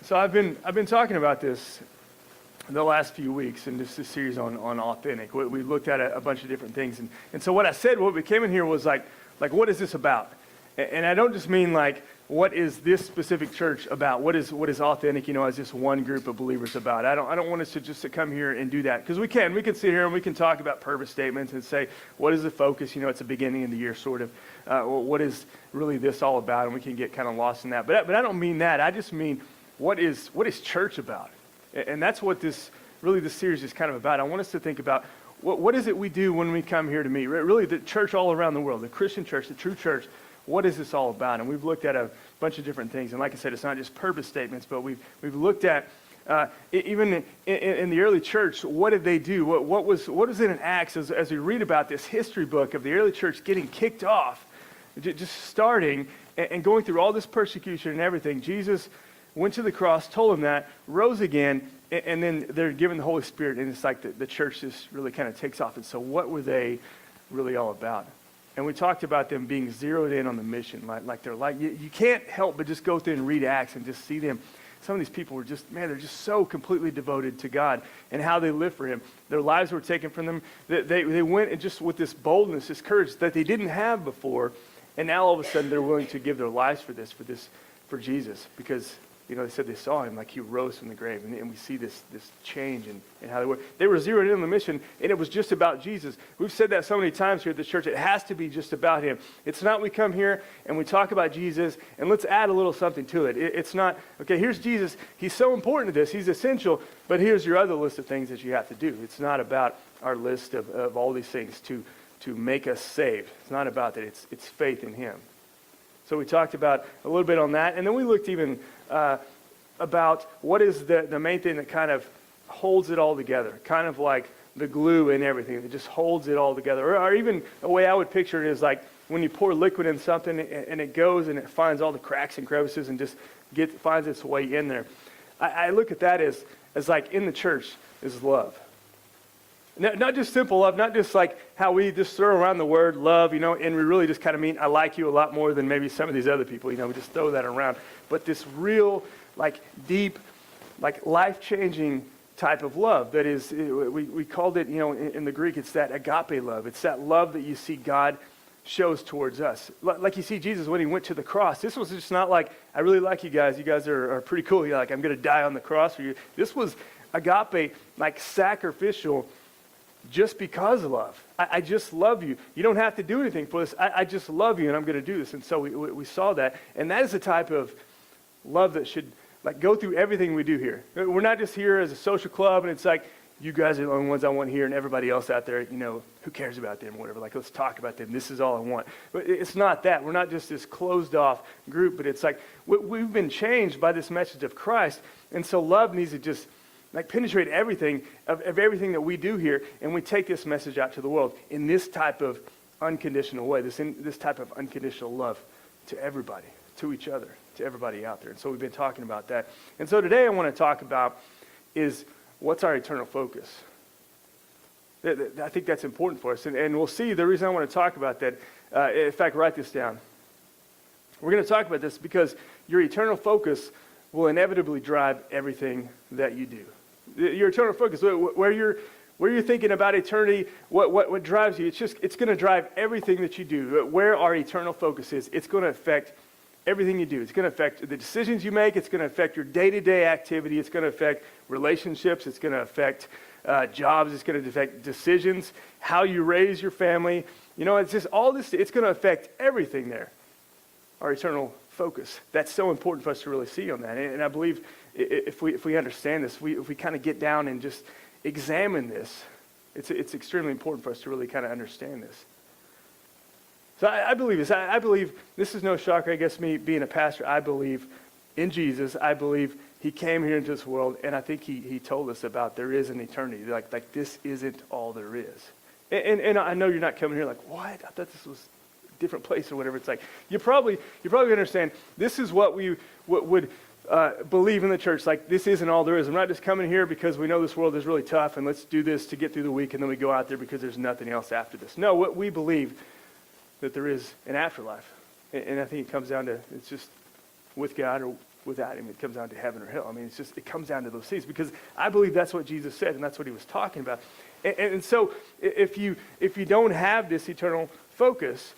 So I've been talking about this the last few weeks in this series on authentic. We looked at a bunch of different things, and so what I said, what we came in here was like what is this about? And I don't just mean like what is this specific church about? What is authentic? As this one group of believers about? I don't want us to just to come here and do that, because we can sit here and we can talk about purpose statements and say what is the focus? It's the beginning of the year sort of. What is really this all about? And we can get kind of lost in that. But I don't mean that. I just mean what is church about? And that's what this series is kind of about. I want us to think about what is it we do when we come here to meet? Really, the church all around the world, the Christian church, the true church. What is this all about? And we've looked at a bunch of different things. And like I said, it's not just purpose statements, but we've looked at even in the early church, what did they do? What was it in Acts as we read about this history book of the early church getting kicked off, just starting and going through all this persecution and everything. Jesus went to the cross, told them that, rose again, and then they're given the Holy Spirit, and it's like the church just really kind of takes off. And so what were they really all about? And we talked about them being zeroed in on the mission, like they're like, you can't help but just go through and read Acts and just see them. Some of these people were just, they're just so completely devoted to God and how they live for Him. Their lives were taken from them. They went and just with this boldness, this courage that they didn't have before, and now all of a sudden they're willing to give their lives for Jesus, because they said they saw Him, like He rose from the grave, and we see this change in how they were. They were zeroed in on the mission, and it was just about Jesus. We've said that so many times here at the church. It has to be just about Him. It's not we come here and we talk about Jesus, and let's add a little something to it. It's not, okay, here's Jesus. He's so important to this. He's essential, but here's your other list of things that you have to do. It's not about our list of all these things to make us saved. It's not about that. It's faith in Him. So we talked about a little bit on that, and then we looked even about what is the main thing that kind of holds it all together, kind of like the glue in everything that just holds it all together. Or even a way I would picture it is like when you pour liquid in something and it goes and it finds all the cracks and crevices and just finds its way in there. I look at that as like in the church is love. Not just simple love, not just like how we just throw around the word love, and we really just kind of mean I like you a lot more than maybe some of these other people, we just throw that around. But this real, like deep, like life-changing type of love that is, we called it, in the Greek, it's that agape love. It's that love that you see God shows towards us. Like you see Jesus when He went to the cross. This was just not like, I really like you guys. You guys are pretty cool. You're like, I'm going to die on the cross for you. This was agape, like sacrificial, just because of love. I just love you. You don't have to do anything for this. I just love you, and I'm going to do this. And so we saw that. And that is the type of love that should like go through everything we do here. We're not just here as a social club, and it's like, you guys are the only ones I want here, and everybody else out there, who cares about them or whatever. Like, let's talk about them. This is all I want. But it's not that. We're not just this closed-off group, but it's like we've been changed by this message of Christ, and so love needs to just like penetrate everything of everything that we do here, and we take this message out to the world in this type of unconditional way, this type of unconditional love to everybody, to each other, to everybody out there. And so we've been talking about that. And so today I want to talk about is what's our eternal focus? I think that's important for us, and we'll see the reason I want to talk about that. In fact, write this down. We're going to talk about this because your eternal focus will inevitably drive everything that you do. Your eternal focus, where you're thinking about eternity, what drives you, it's going to drive everything that you do. Where our eternal focus is, it's going to affect everything you do. It's going to affect the decisions you make. It's going to affect your day-to-day activity. It's going to affect relationships. It's going to affect jobs. It's going to affect decisions, how you raise your family. It's just all this. It's going to affect everything there. Our eternal focus. That's so important for us to really see on that. And I believe if we understand this, if we kind of get down and just examine this, it's extremely important for us to really kind of understand this. So I believe this. I believe this is no shocker, I guess, me being a pastor. I believe in Jesus. I believe He came here into this world, and I think He told us about there is an eternity. Like this isn't all there is. And I know you're not coming here like, what? I thought this was different place or whatever. It's like you probably understand this is what we would believe in the church. Like this isn't all there is. I'm not just coming here because we know this world is really tough and let's do this to get through the week and then we go out there because there's nothing else after this. No, what we believe that there is an afterlife, and I think it comes down to it's just with God or without him. It comes down to heaven or hell. I mean, it comes down to those things, because I believe that's what Jesus said, and that's what he was talking about. And so if you don't have this eternal focus,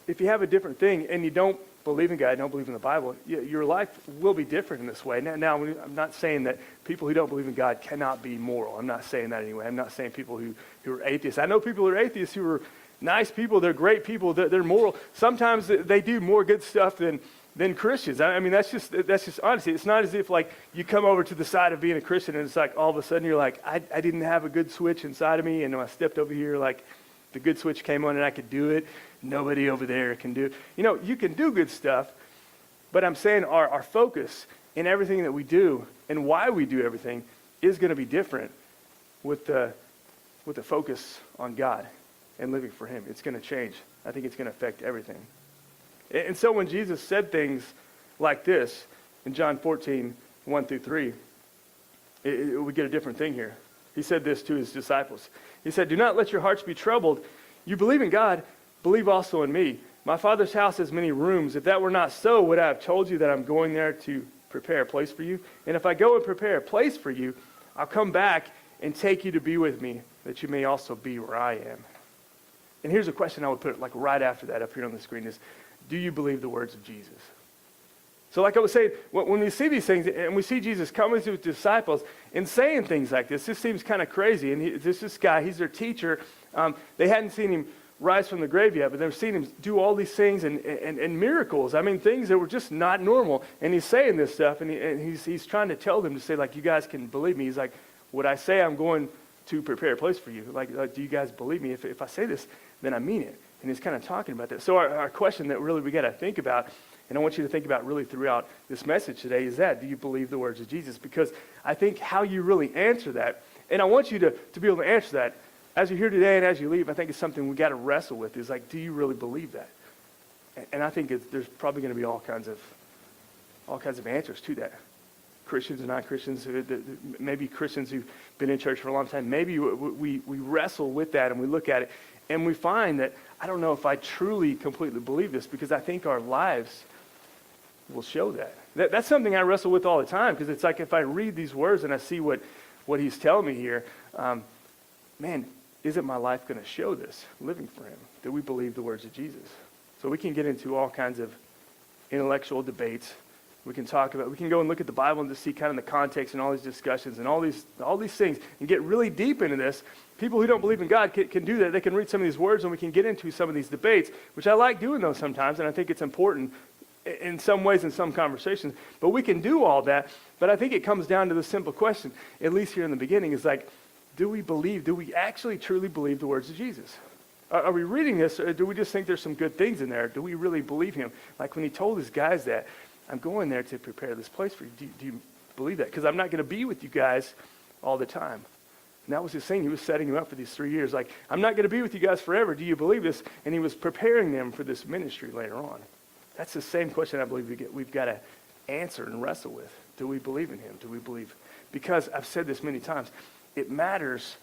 if you have a different thing and you don't believe in God, don't believe in the Bible, your life will be different in this way. Now, I'm not saying that people who don't believe in God cannot be moral. I'm not saying that anyway. I'm not saying people who are atheists. I know people who are atheists who are nice people. They're great people. They're moral. Sometimes they do more good stuff than Christians. I mean, that's just honesty. It's not as if like you come over to the side of being a Christian and it's like all of a sudden you're like, I didn't have a good switch inside of me, and when I stepped over here, like the good switch came on and I could do it. Nobody over there can do it. You know, you can do good stuff, but I'm saying our focus in everything that we do and why we do everything is going to be different with the focus on God and living for him. It's going to change. I think it's going to affect everything. And so when Jesus said things like this in John 14, 1 through 3, we get a different thing here. He said this to his disciples. He said, "Do not let your hearts be troubled. You believe in God, believe also in me. My Father's house has many rooms. If that were not so, would I have told you that I'm going there to prepare a place for you? And if I go and prepare a place for you, I'll come back and take you to be with me, that you may also be where I am." And here's a question I would put like right after that up here on the screen is, do you believe the words of Jesus? So like I was saying, when we see these things and we see Jesus coming to his disciples and saying things like this seems kind of crazy. And this guy, he's their teacher. They hadn't seen him rise from the grave yet, but they've seen him do all these things and miracles. I mean, things that were just not normal. And he's saying this stuff, and he's trying to tell them to say, like, you guys can believe me. He's like, would I say I'm going to prepare a place for you? Like do you guys believe me? If I say this, then I mean it. And he's kind of talking about that. So our question that really we got to think about, and I want you to think about really throughout this message today, is that, do you believe the words of Jesus? Because I think how you really answer that, and I want you to be able to answer that, as you're here today and as you leave, I think it's something we got to wrestle with, is like, do you really believe that? And I think there's probably going to be all kinds of answers to that. Christians and non-Christians, maybe Christians who've been in church for a long time, maybe we wrestle with that and we look at it and we find that, I don't know if I truly completely believe this, because I think our lives will show that. That's something I wrestle with all the time, because it's like if I read these words and I see what he's telling me here, man, isn't my life going to show this, living for him? Do we believe the words of Jesus? So we can get into all kinds of intellectual debates. We can go and look at the Bible and just see kind of the context and all these discussions and all these things and get really deep into this. People who don't believe in God can do that. They can read some of these words and we can get into some of these debates, which I like doing those sometimes, and I think it's important in some ways in some conversations. But we can do all that, but I think it comes down to the simple question, at least here in the beginning, is like, do we actually truly believe the words of Jesus? Are we reading this, or do we just think there's some good things in there? Do we really believe him? Like when he told his guys that, I'm going there to prepare this place for you. Do you believe that? Because I'm not going to be with you guys all the time. And that was his thing. He was setting them up for these 3 years. Like, I'm not going to be with you guys forever. Do you believe this? And he was preparing them for this ministry later on. That's the same question I believe we've got to answer and wrestle with. Do we believe in him? Do we believe? Because I've said this many times. It matters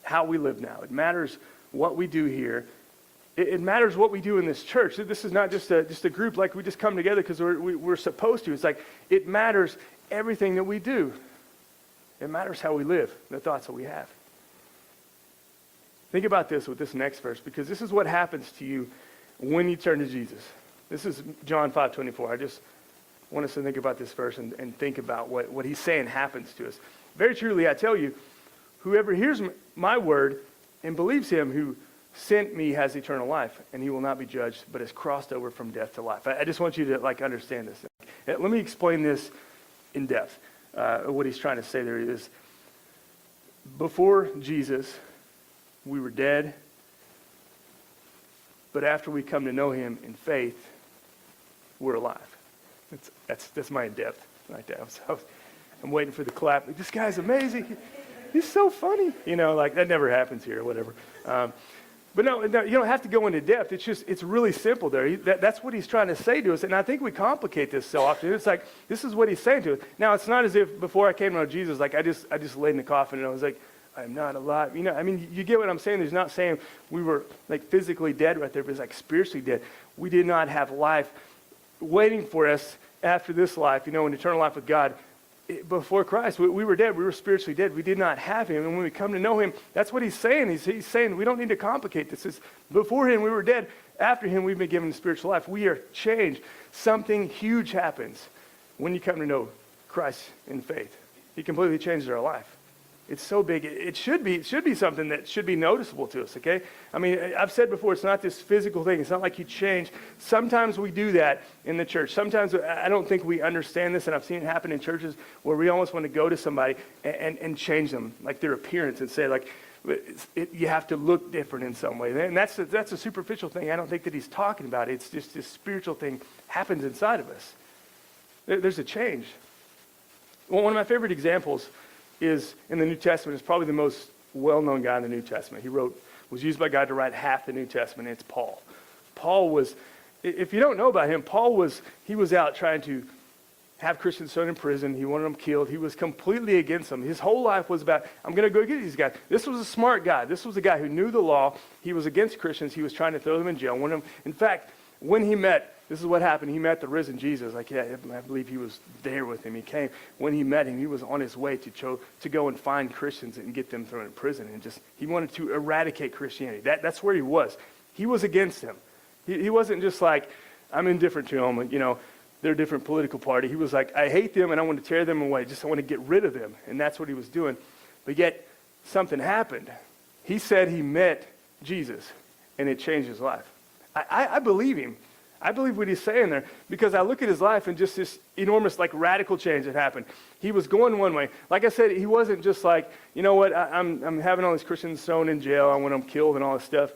how we live now. It matters what we do here. It matters what we do in this church. This is not just a group like we just come together because we're supposed to. It's like it matters everything that we do. It matters how we live, the thoughts that we have. Think about this with this next verse, because this is what happens to you when you turn to Jesus. This is John 5:24. I just want us to think about this verse and think about what he's saying happens to us. Very truly, I tell you, whoever hears my word and believes him who sent me has eternal life, and he will not be judged, but has crossed over from death to life. I just want you to understand this. Let me explain this in depth. What he's trying to say there is, before Jesus, we were dead, but after we come to know him in faith, we're alive. That's my in depth right there. I'm waiting for the clap. This guy's amazing. He's so funny. Like that never happens here or whatever. But no, you don't have to go into depth. It's really simple there. That's what he's trying to say to us. And I think we complicate this so often. It's like, this is what he's saying to us. Now, it's not as if before I came to know Jesus, like I just laid in the coffin and I was like, I'm not alive. You get what I'm saying? He's not saying we were like physically dead right there, but it's like spiritually dead. We did not have life waiting for us after this life, in eternal life with God. Before Christ, we were dead. We were spiritually dead. We did not have him. And when we come to know him, that's what he's saying. He's saying we don't need to complicate this. It's before him, we were dead. After him, we've been given spiritual life. We are changed. Something huge happens when you come to know Christ in faith. He completely changes our life. It's so big. It should be something that should be noticeable to us, okay? I mean, I've said before, it's not this physical thing. It's not like you change. Sometimes we do that in the church. Sometimes I don't think we understand this, and I've seen it happen in churches where we almost want to go to somebody and change them, like their appearance, and say, like, you have to look different in some way. And that's a superficial thing. I don't think that he's talking about it. It's just this spiritual thing happens inside of us. There's a change. Well, one of my favorite examples is in the New Testament. Is probably the most well-known guy in the New Testament. He was used by God to write half the New Testament. It's Paul. Paul was, if you don't know about him, he was out trying to have Christians thrown in prison. He wanted them killed. He was completely against them. His whole life was about, I'm going to go get these guys. This was a smart guy. This was a guy who knew the law. He was against Christians. He was trying to throw them in jail. In fact, when he met, this is what happened. He met the risen Jesus. I believe he was there with him. He came. When he met him, he was on his way to go and find Christians and get them thrown in prison. And he wanted to eradicate Christianity. That's where he was. He was against him. He wasn't just like, I'm indifferent to them. They're a different political party. He was like, I hate them and I want to tear them away. I want to get rid of them. And that's what he was doing. But yet, something happened. He said he met Jesus and it changed his life. I believe him. I believe what he's saying there because I look at his life and just this enormous, radical change that happened. He was going one way. Like I said, he wasn't just like, you know what, I'm having all these Christians thrown in jail. I want them killed and all this stuff.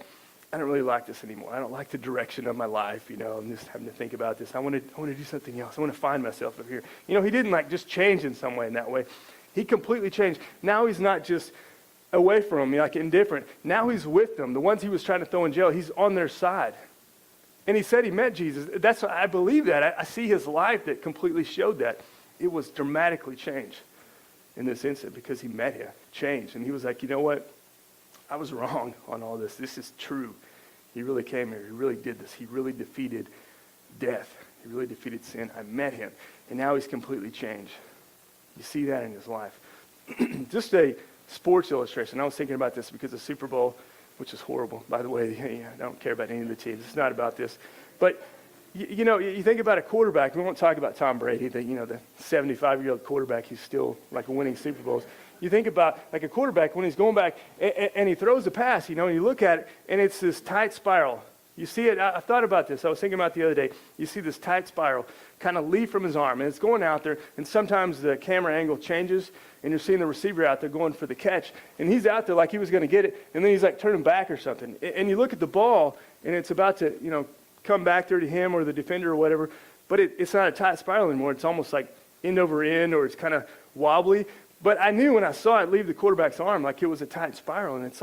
I don't really like this anymore. I don't like the direction of my life. I'm just having to think about this. I want to do something else. I want to find myself up here. He didn't just change in some way in that way. He completely changed. Now he's not just away from them, indifferent. Now he's with them. The ones he was trying to throw in jail, he's on their side. And he said he met Jesus. I believe that. I see his life that completely showed that. It was dramatically changed in this instant because he met him, changed. And he was like, you know what? I was wrong on all this. This is true. He really came here. He really did this. He really defeated death. He really defeated sin. I met him. And now he's completely changed. You see that in his life. Just a sports illustration. I was thinking about this because the Super Bowl, which is horrible, by the way. I don't care about any of the teams. It's not about this. But, you think about a quarterback. We won't talk about Tom Brady, the 75-year-old quarterback who's still winning Super Bowls. You think about a quarterback when he's going back and he throws the pass, and you look at it, and it's this tight spiral. You see it. I thought about this. I was thinking about it the other day. You see this tight spiral kind of leave from his arm, and it's going out there, and sometimes the camera angle changes, and you're seeing the receiver out there going for the catch, and he's out there like he was going to get it, and then he's turning back or something. And you look at the ball, and it's about to, come back there to him or the defender or whatever, but it's not a tight spiral anymore. It's almost like end over end, or it's kind of wobbly. But I knew when I saw it leave the quarterback's arm it was a tight spiral, and it's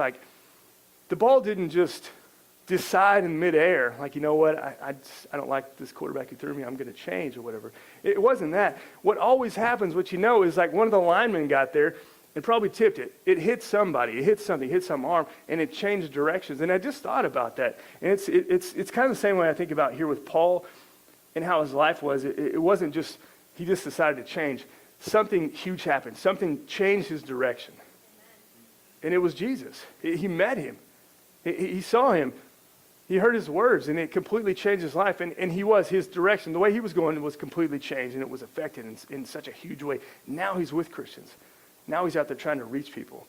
the ball didn't just decide in midair, you know what, I don't like this quarterback who threw me, I'm going to change or whatever. It wasn't that. What always happens, what is one of the linemen got there and probably tipped it. It hit somebody, it hit something, hit some arm, and it changed directions. And I just thought about that. And it's kind of the same way I think about here with Paul and how his life was. It wasn't just, he just decided to change. Something huge happened. Something changed his direction. And it was Jesus. He met him. He saw him. He heard his words, and it completely changed his life. And his direction, the way he was going was completely changed, and it was affected in such a huge way. Now he's with Christians. Now he's out there trying to reach people.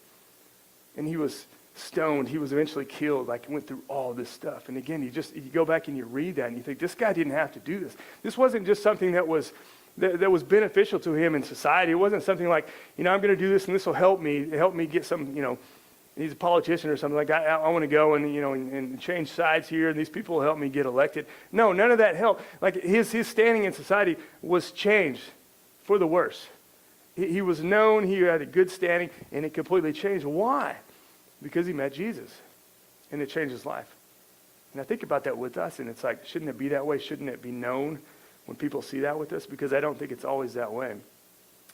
And he was stoned. He was eventually killed, went through all this stuff. And again, you go back and you read that, and you think, this guy didn't have to do this. This wasn't just something that was beneficial to him in society. It wasn't something like, I'm going to do this, and this will help me get some, he's a politician or something I want to go and and change sides here, and these people will help me get elected. No, none of that helped. His standing in society was changed for the worse. He was known, he had a good standing, and it completely changed. Why? Because he met Jesus, and it changed his life. And I think about that with us, and it's shouldn't it be that way? Shouldn't it be known when people see that with us? Because I don't think it's always that way.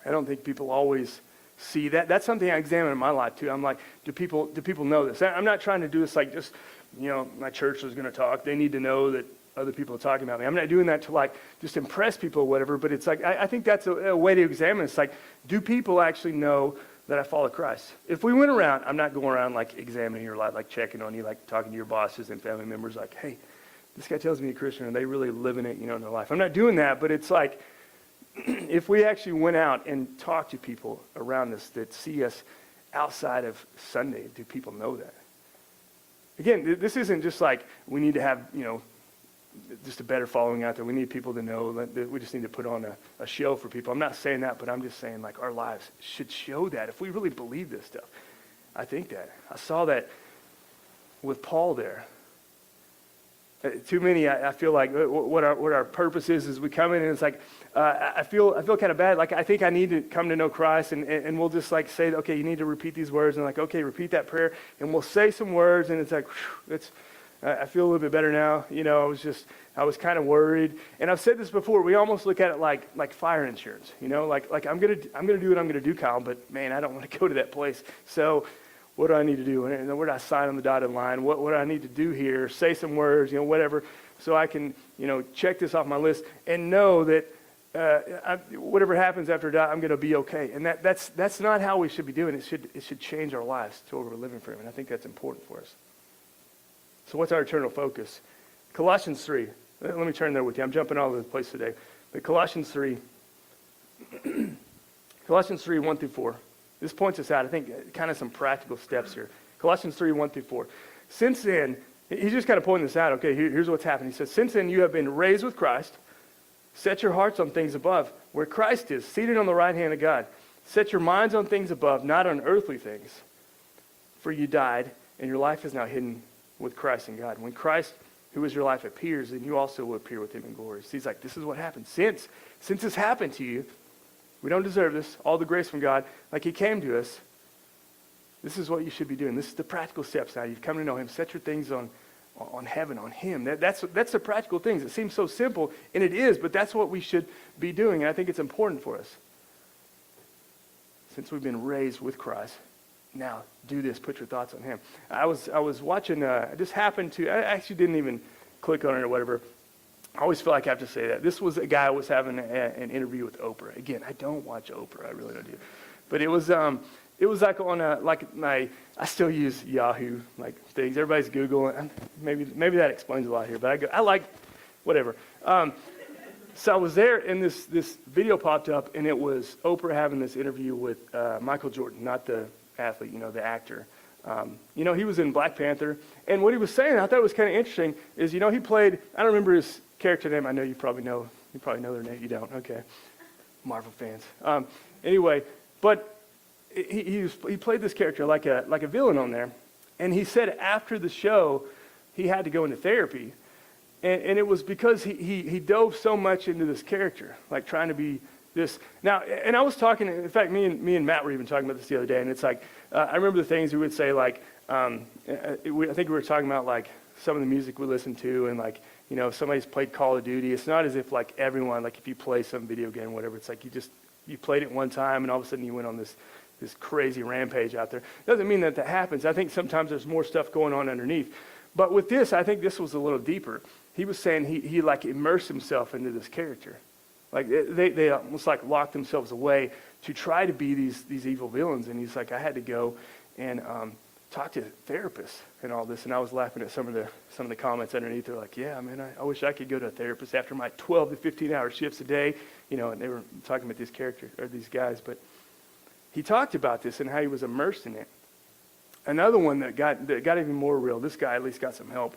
I don't think people always see that. That's something I examine in my life too. I'm like, do people know this? I'm not trying to do this just, my church is going to talk. They need to know that other people are talking about me. I'm not doing that to like just impress people or whatever, but it's like, I think that's a way to examine. It's like, do people actually know that I follow Christ? If we went around, I'm not going around like examining your life, like checking on you, like talking to your bosses and family members, like, hey, this guy tells me he's a Christian, and they really living it, in their life. I'm not doing that, but it's like, if we actually went out and talked to people around us that see us outside of Sunday, do people know that? Again, this isn't just like we need to have, just a better following out there. We need people to know that we just need to put on a show for people. I'm not saying that, but I'm just saying like our lives should show that if we really believe this stuff. I think that. I saw that with Paul there. Too many, I feel like what our purpose is we come in and it's like, I feel kind of bad. Like I think I need to come to know Christ and we'll just like say, okay, you need to repeat these words and like, okay, repeat that prayer. And we'll say some words and it's like, I feel a little bit better now. I was kind of worried. And I've said this before, we almost look at it like fire insurance, like I'm going to do what I'm going to do, Kyle, but man, I don't want to go to that place. So what do I need to do? And where do I sign on the dotted line? What do I need to do here? Say some words, whatever, so I can, check this off my list and know that whatever happens after I die, I'm going to be okay. And that's not how we should be doing it. It should change our lives to what we're living for Him. And I think that's important for us. So what's our eternal focus? Colossians 3. Let me turn there with you. I'm jumping all over the place today. But Colossians 3, 1 through 4. This points us out, I think, kind of some practical steps here. Colossians 3, 1 through 4. Since then, he's just kind of pointing this out. Okay, here's what's happened. He says, since then you have been raised with Christ. Set your hearts on things above, where Christ is, seated on the right hand of God. Set your minds on things above, not on earthly things. For you died, and your life is now hidden with Christ in God. When Christ, who is your life, appears, then you also will appear with Him in glory. So he's like, this is what happened. Since this happened to you, we don't deserve this, all the grace from God, like He came to us, this is what you should be doing. This is the practical steps now. You've come to know Him. Set your things on heaven, on Him. That's the practical things. It seems so simple, and it is, but that's what we should be doing, and I think it's important for us. Since we've been raised with Christ, now do this. Put your thoughts on Him. I was watching, I just happened to, I actually didn't even click on it or whatever. I always feel like I have to say that. This was a guy who was having an interview with Oprah. Again, I don't watch Oprah. I really don't do. But it was like on I still use Yahoo like things. Everybody's Google. Maybe that explains a lot here. But I like whatever. So I was there and this video popped up and it was Oprah having this interview with Michael Jordan, not the athlete, the actor. He was in Black Panther. And what he was saying, I thought was kind of interesting, is, he played, I don't remember his character name. I know you probably know their name. You don't. Okay. Marvel fans. Anyway, but he played this character like a villain on there. And he said after the show, he had to go into therapy. And it was because he dove so much into this character, like trying to be this. Now, and I was talking, in fact, me and Matt were even talking about this the other day, and it's like, I remember the things we would say, like, I think we were talking about, like, some of the music we listened to, and, like, if somebody's played Call of Duty, it's not as if, like, everyone, like, if you play some video game or whatever, it's like you played it one time, and all of a sudden you went on this crazy rampage out there. Doesn't mean that happens. I think sometimes there's more stuff going on underneath. But with this, I think this was a little deeper. He was saying he like immersed himself into this character. Like they almost like locked themselves away to try to be these evil villains. And he's like, I had to go and talk to therapists and all this. And I was laughing at some of the comments underneath. They're like, yeah, man, I wish I could go to a therapist after my 12 to 15 hour shifts a day. And they were talking about these characters or these guys. But he talked about this and how he was immersed in it. Another one that got even more real. This guy at least got some help.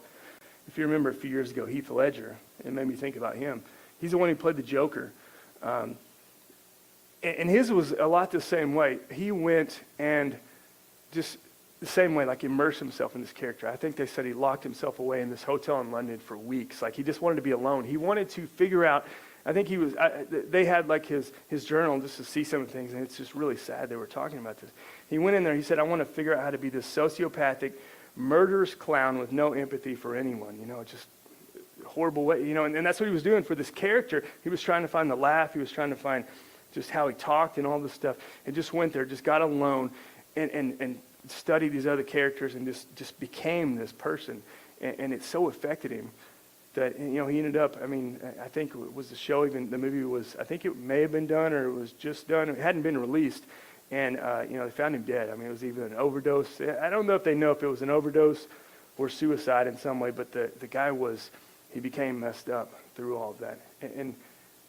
If you remember a few years ago, Heath Ledger, it made me think about him. He's the one who played the Joker. And his was a lot the same way. He went and just the same way, like immersed himself in this character. I think they said he locked himself away in this hotel in London for weeks. Like he just wanted to be alone. He wanted to figure out, I think they had like his journal just to see some of the things, and it's just really sad they were talking about this. He went in there, he said, I want to figure out how to be this sociopathic, murderous clown with no empathy for anyone, just horrible way, and that's what he was doing for this character. He was trying to find the laugh. He was trying to find just how he talked and all this stuff, and just went there, just got alone and studied these other characters and just became this person, and it so affected him. that, he ended up, I think it was the show, even the movie was, I think it may have been done or it was just done. It hadn't been released. And, they found him dead. It was even an overdose. I don't know if they know if it was an overdose or suicide in some way, but the guy he became messed up through all of that. And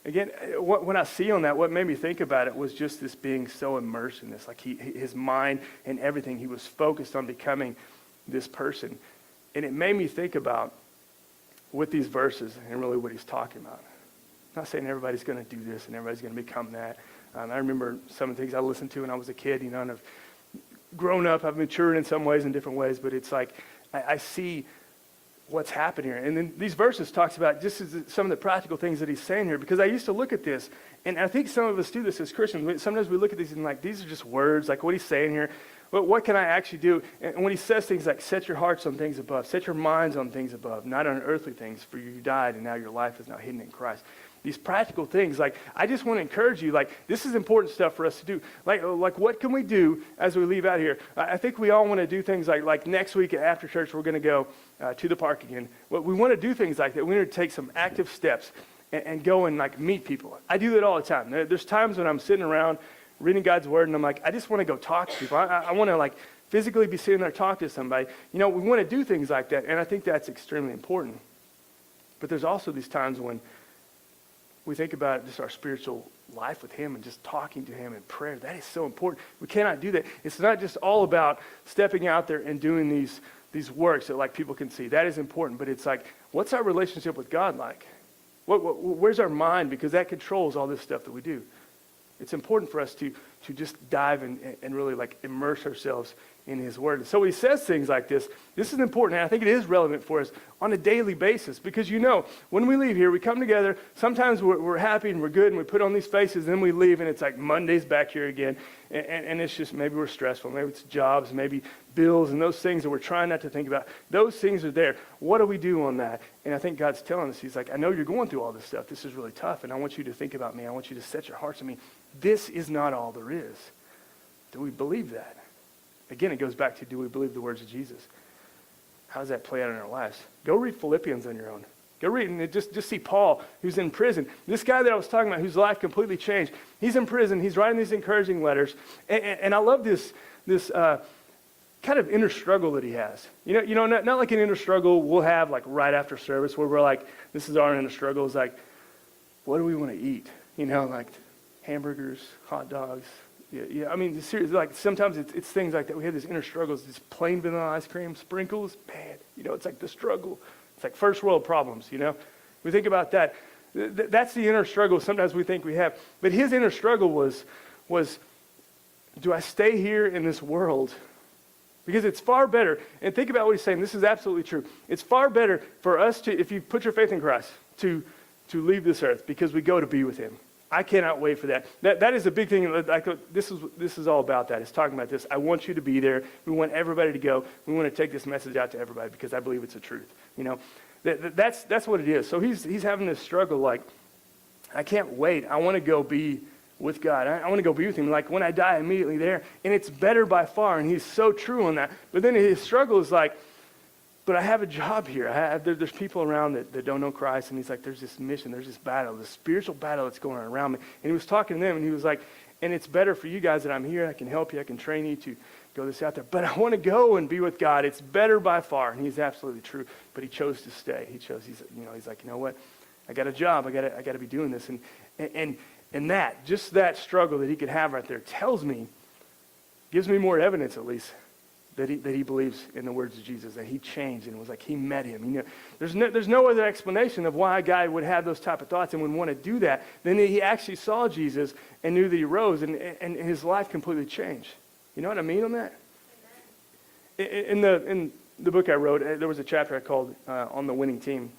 again, when I see on that, what made me think about it was just this being so immersed in this. Like his mind and everything, he was focused on becoming this person. And it made me think about with these verses and really what he's talking about. I'm not saying everybody's going to do this and everybody's going to become that. I remember some of the things I listened to when I was a kid, and I've grown up, I've matured in some ways, in different ways, but it's like I see what's happened here. And then these verses talks about just some of the practical things that he's saying here, because I used to look at this, and I think some of us do this as Christians. Sometimes we look at these and like, these are just words, like what he's saying here. But what can I actually do? And when he says things like, set your hearts on things above, set your minds on things above, not on earthly things, for you died and now your life is now hidden in Christ. These practical things, like, I just want to encourage you, like, this is important stuff for us to do. Like what can we do as we leave out here? I think we all want to do things like next week after church, we're going to go to the park again. Well, we want to do things like that. We need to take some active steps and go and, like, meet people. I do that all the time. There's times when I'm sitting around reading God's word, and I'm like, I just want to go talk to people. I want to, like, physically be sitting there talking to somebody. We want to do things like that, and I think that's extremely important. But there's also these times when we think about just our spiritual life with him and just talking to him in prayer. That is so important. We cannot do that. It's not just all about stepping out there and doing these works that, like, people can see. That is important, but it's like, what's our relationship with God like? Where's our mind? Because that controls all this stuff that we do. It's important for us to just dive and really, like, immerse ourselves in his word. And so when he says things like this is important, and I think it is relevant for us on a daily basis, because when we leave here, we come together, sometimes we're happy and we're good and we put on these faces, and then we leave and it's like Monday's back here again, and it's just, maybe we're stressful, maybe it's jobs, maybe bills, and those things that we're trying not to think about, those things are there. What do we do on that? And I think God's telling us, he's like, I know you're going through all this stuff, this is really tough, and I want you to think about me, I want you to set your hearts on me. This is not all there is. Do we believe that? Again, it goes back to, do we believe the words of Jesus? How does that play out in our lives? Go read Philippians on your own. Go read and just see Paul, who's in prison. This guy that I was talking about, whose life completely changed. He's in prison. He's writing these encouraging letters. And I love this kind of inner struggle that he has. Not like an inner struggle we'll have like right after service where we're like, this is our inner struggle. It's like, what do we want to eat? Like hamburgers, hot dogs. Yeah. Seriously, like sometimes it's things like that. We have these inner struggles, this plain vanilla ice cream, sprinkles, man, it's like the struggle. It's like first world problems, We think about that. That's the inner struggle sometimes we think we have. But his inner struggle was, do I stay here in this world? Because it's far better, and think about what he's saying, this is absolutely true. It's far better for us to, if you put your faith in Christ, to leave this earth because we go to be with him. I cannot wait for that. That is a big thing. This is all about that. It's talking about this. I want you to be there. We want everybody to go. We want to take this message out to everybody because I believe it's the truth. That's what it is. So he's having this struggle. Like, I can't wait. I want to go be with God. I want to go be with him. Like when I die, immediately there. And it's better by far. And he's so true on that. But then his struggle is like, but I have a job here. There's people around that don't know Christ, and he's like, there's this mission, there's this battle, this spiritual battle that's going on around me. And he was talking to them, and he was like, and it's better for you guys that I'm here. I can help you. I can train you to go this out there. But I want to go and be with God. It's better by far. And he's absolutely true. But he chose to stay. He's like, you know what? I got a job. I got to be doing this. And that, just that struggle that he could have right there tells me, gives me more evidence at least, that he believes in the words of Jesus, that he changed and it was like he met him. There's no other explanation of why a guy would have those type of thoughts and would want to do that than that he actually saw Jesus and knew that he rose and his life completely changed. You know what I mean on that? In the book I wrote, there was a chapter I called On the Winning Team.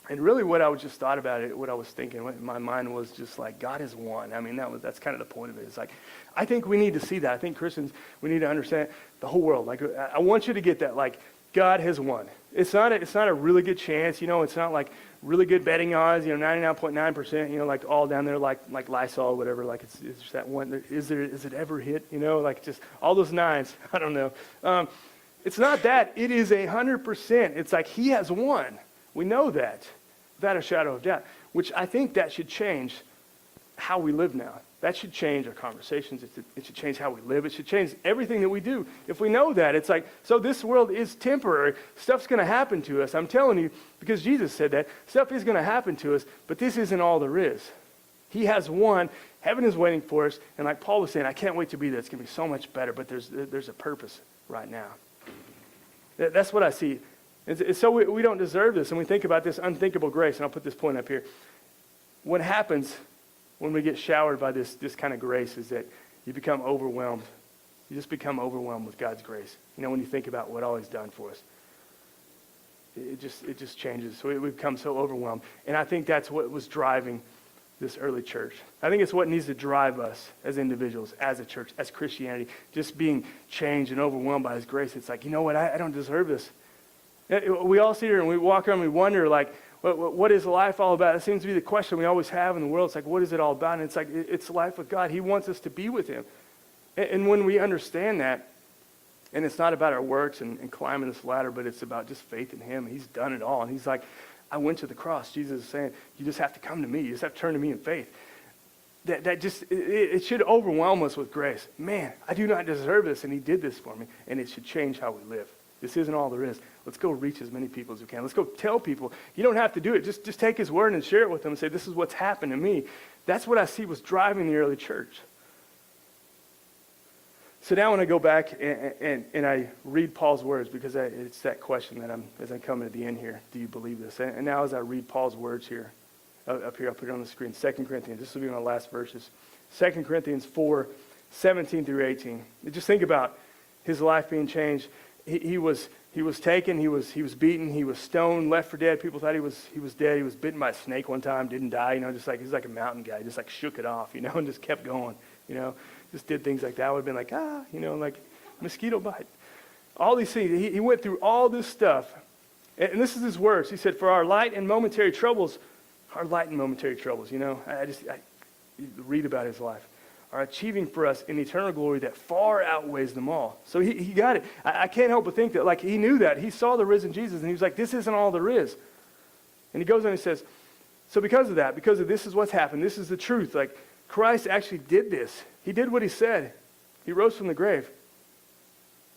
And really what I just thought about it, what I was thinking, what my mind was just like, God has won. That's kind of the point of it. It's like, I think we need to see that. I think Christians, we need to understand the whole world. Like, I want you to get that, like, God has won. It's not a really good chance, it's not like really good betting odds, 99.9%, like all down there, like Lysol or whatever, like it's just that one. Is it ever hit, like just all those nines, I don't know. It's not that, it is 100%. It's like he has won. We know that without a shadow of doubt, which I think that should change how we live now. That should change our conversations. It should change how we live. It should change everything that we do. If we know that, it's like, so this world is temporary. Stuff's going to happen to us. I'm telling you, because Jesus said that, stuff is going to happen to us, but this isn't all there is. He has won. Heaven is waiting for us. And like Paul was saying, I can't wait to be there. It's going to be so much better, but there's a purpose right now. That's what I see. It's so we don't deserve this, and we think about this unthinkable grace, and I'll put this point up here. What happens when we get showered by this kind of grace is that you become overwhelmed. You just become overwhelmed with God's grace. You know, when you think about what all he's done for us. It just changes. So we become so overwhelmed. And I think that's what was driving this early church. I think it's what needs to drive us as individuals, as a church, as Christianity, just being changed and overwhelmed by his grace. It's like, you know what, I don't deserve this. We all sit here and we walk around and we wonder, like, what is life all about? It seems to be the question we always have in the world. It's like, what is it all about? And it's like, it's life with God. He wants us to be with him. And when we understand that, and it's not about our works and climbing this ladder, but it's about just faith in him. He's done it all. And he's like, I went to the cross. Jesus is saying, you just have to come to me. You just have to turn to me in faith. It should overwhelm us with grace. Man, I do not deserve this, and he did this for me. And it should change how we live. This isn't all there is. Let's go reach as many people as we can. Let's go tell people. You don't have to do it. Just take his word and share it with them and say, this is what's happened to me. That's what I see was driving the early church. So now when I go back and I read Paul's words, because it's that question that as I'm coming to the end here, do you believe this? And now as I read Paul's words here, up here, I'll put it on the screen, 2 Corinthians. This will be my last verses. 2 Corinthians 4, 17 through 18. Just think about his life being changed. He was taken, he was beaten, he was stoned, left for dead. People thought he was dead. He was bitten by a snake one time, didn't die, just like he's like a mountain guy, just like shook it off, and just kept going, just did things like that. I would have been like, like mosquito bite. All these things. He went through all this stuff. And this is his words. He said, for our light and momentary troubles, I read about his life, are achieving for us an eternal glory that far outweighs them all. So he got it. I can't help but think that, like, he knew that. He saw the risen Jesus, and he was like, this isn't all there is. And he goes on and he says, so because of that, because of this is what's happened, this is the truth. Like, Christ actually did this. He did what he said. He rose from the grave.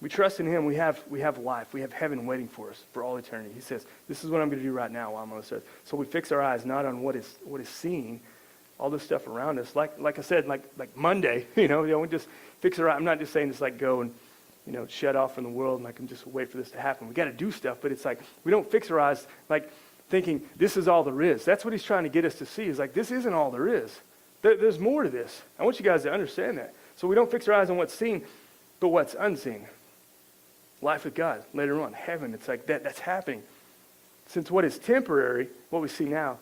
We trust in him. We have life. We have heaven waiting for us for all eternity. He says, this is what I'm going to do right now while I'm on this earth. So we fix our eyes not on what is seen, all this stuff around us. Like I said, like Monday, we just fix our eyes. I'm not just saying just like go and, shut off from the world and I can just wait for this to happen. We got to do stuff, but it's like we don't fix our eyes like thinking this is all there is. That's what he's trying to get us to see is like this isn't all there is. There's more to this. I want you guys to understand that. So we don't fix our eyes on what's seen, but what's unseen. Life with God later on, heaven. It's like that's happening. Since what is temporary, what we see now,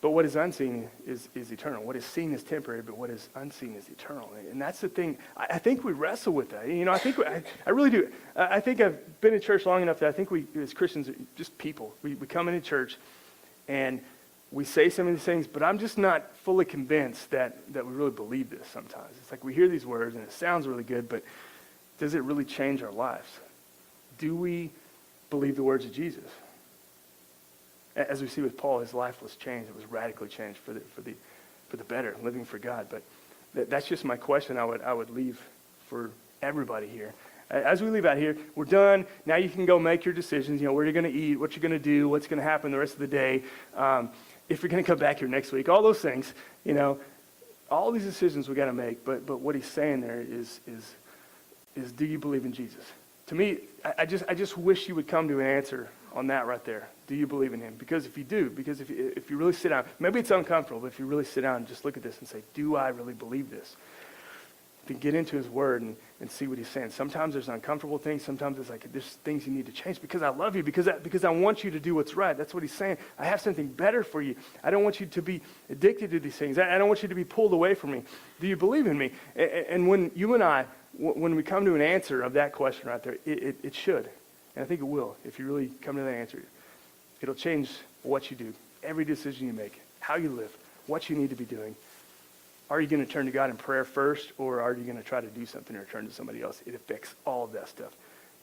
but what is unseen is eternal. What is seen is temporary, but what is unseen is eternal. And that's the thing. I think we wrestle with that. I really do. I think I've been in church long enough that I think we, as Christians, are just people. We come into church, and we say some of these things, but I'm just not fully convinced that we really believe this sometimes. It's like we hear these words, and it sounds really good, but does it really change our lives? Do we believe the words of Jesus? As we see with Paul, his life was changed. It was radically changed for the better, living for God. But that's just my question I would leave for everybody here. As we leave out here, we're done. Now you can go make your decisions, where you're going to eat, what you're going to do, what's going to happen the rest of the day. If you're going to come back here next week, all those things, all these decisions we got to make. But what he's saying there is do you believe in Jesus? To me, I just wish you would come to an answer on that right there. Do you believe in him? Because if you do, if you really sit down, maybe it's uncomfortable, but if you really sit down and just look at this and say, do I really believe this? Then get into his word and see what he's saying. Sometimes there's uncomfortable things. Sometimes it's like there's things you need to change because I love you, because I want you to do what's right. That's what he's saying. I have something better for you. I don't want you to be addicted to these things. I don't want you to be pulled away from me. Do you believe in me? And when you and I, when we come to an answer of that question right there, it should. And I think it will. If you really come to that answer, it'll change what you do, every decision you make, how you live, what you need to be doing. Are you going to turn to God in prayer first, or are you going to try to do something or turn to somebody else? It affects all of that stuff.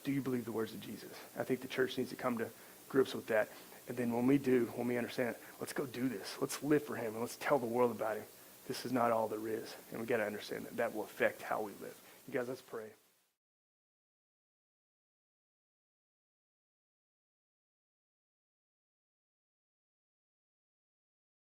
Do you believe the words of Jesus? I think the church needs to come to grips with that. And then when we understand it, let's go do this. Let's live for him, and let's tell the world about him. This is not all there is. And we got to understand that will affect how we live. You guys, let's pray.